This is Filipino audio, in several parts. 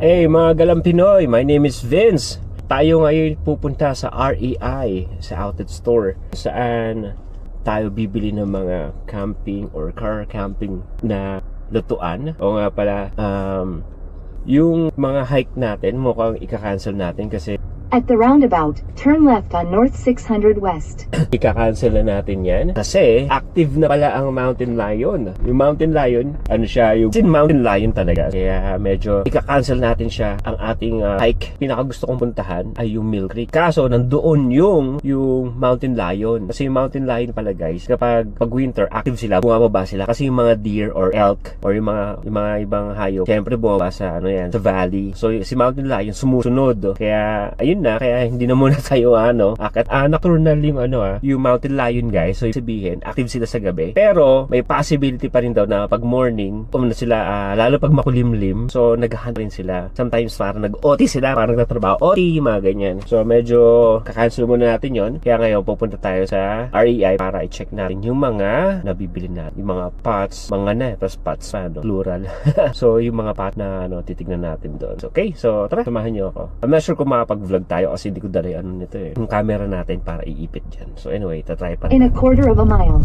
Hey mga galang Pinoy, my name is Vince. Tayo ngayon pupunta sa REI, sa outlet store, saan tayo bibili ng mga camping or car camping na lutuan. O nga pala, yung mga hike natin mukhang ika-cancel natin kasi at the roundabout, turn left on North 600 West. ika-cancel na natin yan kasi active na pala ang Mountain Lion. Yung Mountain Lion, ano siya, yung Mountain Lion talaga. Kaya medyo ika-cancel natin siya. Ang ating hike, pinakagusto kong puntahan ay yung Mill Creek. Kaso nandoon yung Mountain Lion. Kasi yung Mountain Lion pala guys, kapag pag winter, active sila, bumababa sila. Kasi yung mga deer or elk or yung mga ibang hayop, syempre bumababa sa sa valley. So si Mountain Lion sumusunod. Kaya ayun na, kaya hindi na muna tayo akit. Nocturnal yung Mountain Lion guys. So sabihin, active sila sa gabi. Pero may possibility pa rin daw na pag morning, sila lalo pag makulimlim. So naghahunt rin sila. Sometimes parang nag-OT sila, parang nagtatrabaho. OT, mga ganyan. So medyo kakancel muna natin yon. Kaya ngayon pupunta tayo sa REI para i-check natin yung mga nabibili natin. Yung mga pots, tapos pots plural. So yung mga pot na titignan natin doon. So, okay, so tara, samahan niyo ako. I'm not sure kung makapag-vlog tayo kasi hindi ko dali nito yung camera natin para iipit dyan. So anyway, tatry pa rin. In a quarter of a mile,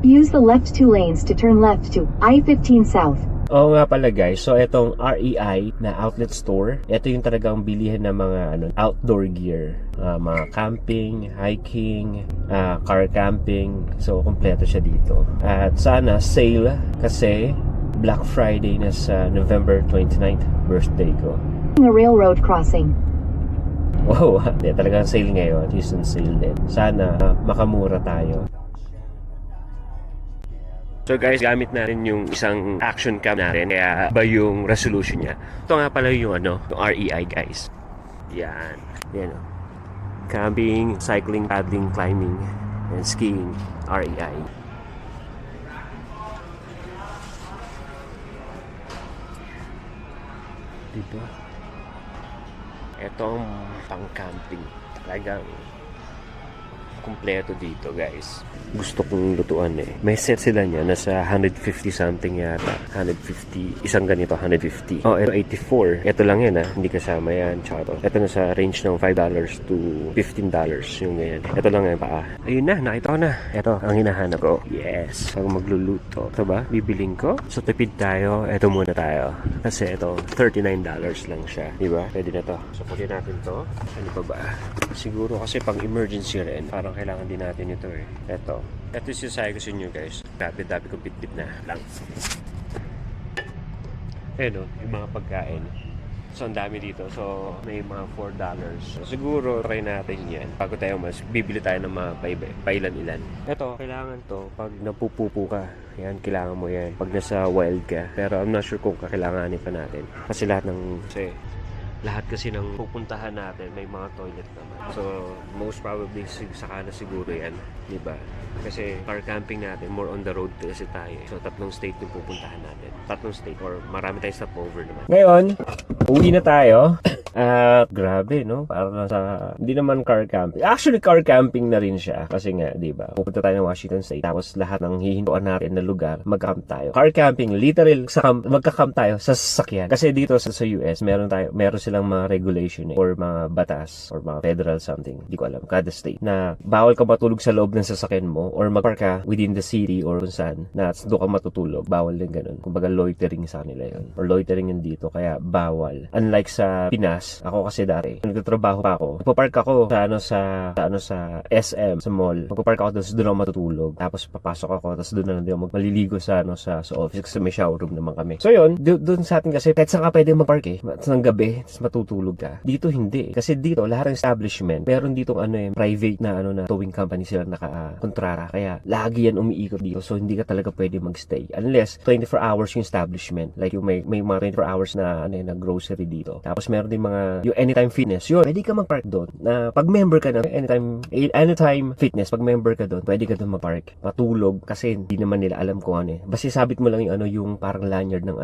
use the left 2 lanes to turn left to I-15 South. Oo nga pala guys, so itong REI na outlet store, ito yung talagang bilihan ng mga outdoor gear, mga camping, hiking, car camping. So kompleto siya dito. At sana sale kasi Black Friday na sa November 29th, birthday ko. A railroad crossing. Wow, talagang sale ngayon. Season sale din. Sana makamura tayo. So guys, gamit natin yung isang action cam natin. Kaya ba yung resolution niya. Ito nga pala yung yung REI guys. Yan. Yan camping, cycling, paddling, climbing, and skiing. REI. Dito. Ito ang pang-camping. Talagang kumpleto dito guys. Gusto kong lutuan May set sila niya. Nasa 150 something yata. 150. Isang ganito, 150. Oh, ito 84. Ito lang yan Hindi kasama yan. Tsaka ito nasa range ng $5 to $15 yung ganyan. Ito lang yan paa. Ayun na, nakita ko na. Ito ang hinahanap ko. Yes. Pag magluluto. Ito ba? Bibiling ko. So tipid tayo. Ito muna tayo. Kasi ito, $39 lang siya. Diba? Pwede na to. So pwede natin to. Ano pa ba? Siguro kasi pang emergency rin. Parang kailangan din natin ito Ito yung sinasabi ko sa inyo guys. Dabi ko bit-bit na lang. Yung mga pagkain. So ang dami dito. So may mga $4. So, siguro try natin yan. Bago tayo bibili tayo ng mga pailan-ilan. Ito, kailangan to pag napupupo ka. Yan, kailangan mo yan. Pag nasa wild ka. Pero I'm not sure kung kakailanganin pa natin. Kasi lahat kasi ng pupuntahan natin may mga toilet naman. So, most probably saka na siguro yan. Diba? Kasi car camping natin, more on the road kasi tayo. So, 3 state yung pupuntahan natin. 3 state or marami tayong stopover naman. Ngayon, uwi na tayo. Grabe, no? Parang hindi naman car camping. Actually, car camping na rin siya. Kasi nga, diba? Pupunta tayo ng Washington State. Tapos lahat ng hihintuan natin na lugar, mag-camp tayo. Car camping, literal, magka-camp tayo sa sasakyan. Kasi dito sa US, meron silang mga regulation or mga batas or mga federal something. Hindi ko alam. Kada state. Na bawal ka matulog sa loob ng sasakyan mo or mag-park ka within the city or kung saan na doon ka matutulog. Bawal din ganun. Kumbaga loitering sa kanila yun. Or loitering yun dito. Kaya bawal. Unlike sa Pinas, ako kasi dati, nagtatrabaho pa ako. Magpapark ako sa SM, sa mall. Magpapark ako doon ako matutulog. Tapos papasok ako, tapos doon na lang ako maliligo sa office kasi may shower room naman kami. So yun, doon sa atin kasi kahit saan ka pwede magpark ng gabi, tapos matutulog ka. Dito hindi. Kasi dito, lahat ng establishment, meron dito private na towing company sila naka-kontrata. Kaya lagi yan umiikot dito. So hindi ka talaga pwede magstay. Unless 24 hours yung establishment. Like yung may mga 24 hours na grocery dito. Tapos meron din yung Anytime Fitness. Yun, pwede ka mag-park doon. Na pag member ka na Anytime Fitness, pag member ka doon, pwede ka doon mag-park. Matulog kasi hindi naman nila alam kung Basta sabit mo lang yung parang lanyard ng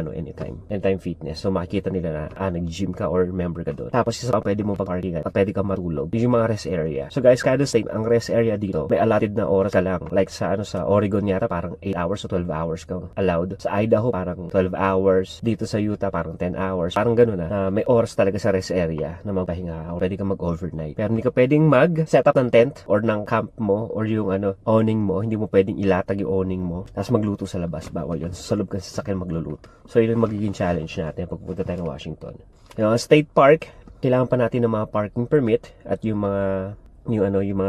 Anytime Fitness. So makikita nila na nag-gym ka or or member ka doon. Tapos isa pa pwede mo pag-parkingan at pwede ka matulog. Yun yung mga rest area. So guys, kada state, ang rest area dito, may allotted na oras ka lang. Like sa sa Oregon yata, parang 8 hours o 12 hours kang allowed. Sa Idaho, parang 12 hours. Dito sa Utah, parang 10 hours. Parang ganun na. May oras talaga sa rest area na magpahinga. Pwede ka mag-overnight. Pero hindi ka pwedeng mag-set up ng tent or ng camp mo or yung awning mo. Hindi mo pwedeng ilatag yung awning mo. Tapos magluto sa labas. Bawal yun. Sa loob ka sa sasakyan magluluto. So yun yung magiging challenge natin pag pupunta tayo ng Washington. Yung state park, kailangan pa natin ng mga parking permit at yung mga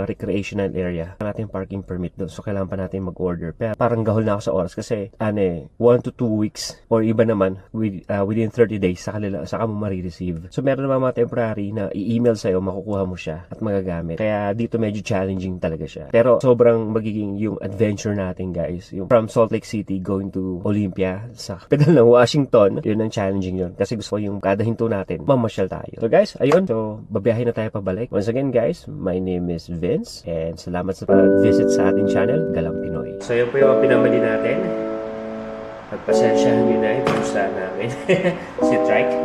recreational area. Kailangan natin parking permit doon. So, kailangan pa natin mag-order. Pero parang gahol na ako sa oras kasi 1 to 2 weeks or iba naman within 30 days saka mo marireceive. So, meron naman mga temporary na i-email sa'yo, makukuha mo siya at magagamit. Kaya dito medyo challenging talaga siya. Pero sobrang magiging yung adventure natin, guys. Yung from Salt Lake City going to Olympia sa capital ng Washington, yun ang challenging yun. Kasi gusto ko yung kada hinto natin, mamasyal tayo. So, guys, ayun. So, babiyahin na tayo pabalik. Once again, guys, my name is Vince and salamat sa pag-visit sa ating channel, Galang Pinoy. So yun po yung pinamali natin. Pagpasensyahan nyo na yung pusa namin. Si Trike.